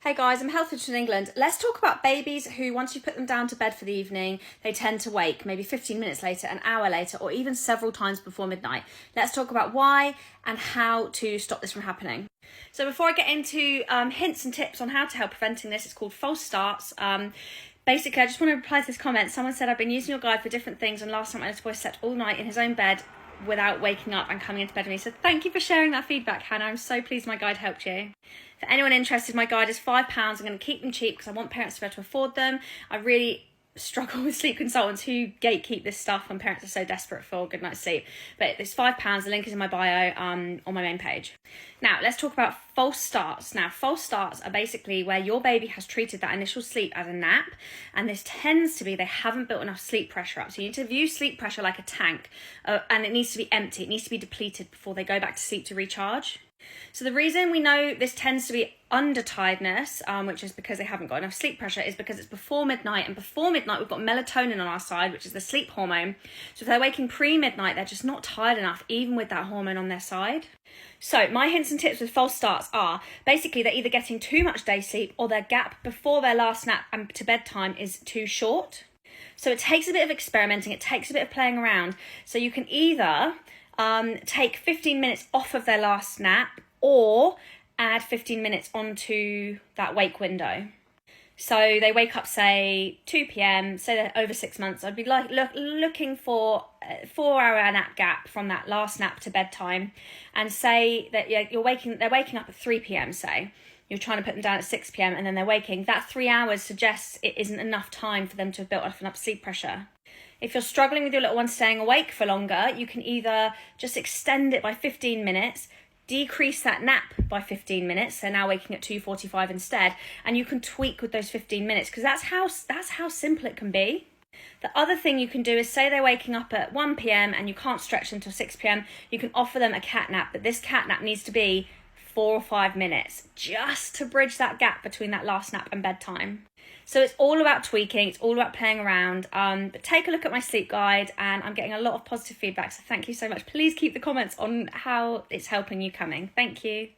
Hey guys, I'm Health Visitor in England. Let's talk about babies who, once you put them down to bed for the evening, they tend to wake maybe 15 minutes later, an hour later, or even several times before midnight. Let's talk about why and how to stop this from happening. So before I get into hints and tips on how to help preventing this, it's called false starts. Basically, I just want to reply to this comment. Someone said, I've been using your guide for different things, and last night my little boy slept all night in his own bed without waking up and coming into bed with me. So thank you for sharing that feedback, Hannah. I'm so pleased my guide helped you. For anyone interested, my guide is £5. I'm going to keep them cheap because I want parents to be able to afford them. I really struggle with sleep consultants who gatekeep this stuff when parents are so desperate for a good night's sleep. But it's £5. The link is in my bio on my main page. Now, let's talk about false starts. Now, false starts are basically where your baby has treated that initial sleep as a nap, and this tends to be they haven't built enough sleep pressure up. So you need to view sleep pressure like a tank, and it needs to be empty. It needs to be depleted before they go back to sleep to recharge. So the reason we know this tends to be under tiredness, which is because they haven't got enough sleep pressure, is because it's before midnight, and before midnight we've got melatonin on our side, which is the sleep hormone. So if they're waking pre-midnight, they're just not tired enough, even with that hormone on their side. So my hints and tips with false starts are basically they're either getting too much day sleep or their gap before their last nap and to bedtime is too short. So it takes a bit of experimenting, it takes a bit of playing around. So you can either take 15 minutes off of their last nap or add 15 minutes onto that wake window. So they wake up, say, 2 p.m, say they're over 6 months. I'd be looking for a 4-hour nap gap from that last nap to bedtime, and say that they're waking up at 3 p.m, say. You're trying to put them down at 6 p.m, and then they're waking. That 3 hours suggests it isn't enough time for them to have built up enough sleep pressure. If you're struggling with your little one staying awake for longer, you can either just extend it by 15 minutes, decrease that nap by 15 minutes, they're now waking at 2:45 instead, and you can tweak with those 15 minutes because that's how simple it can be. The other thing you can do is say they're waking up at 1 p.m. and you can't stretch until 6 p.m, you can offer them a cat nap, but this cat nap needs to be 4 or 5 minutes just to bridge that gap between that last nap and bedtime. So it's all about tweaking, it's all about playing around, but take a look at my sleep guide, and I'm getting a lot of positive feedback, so thank you so much. Please keep the comments on how it's helping you coming. Thank you.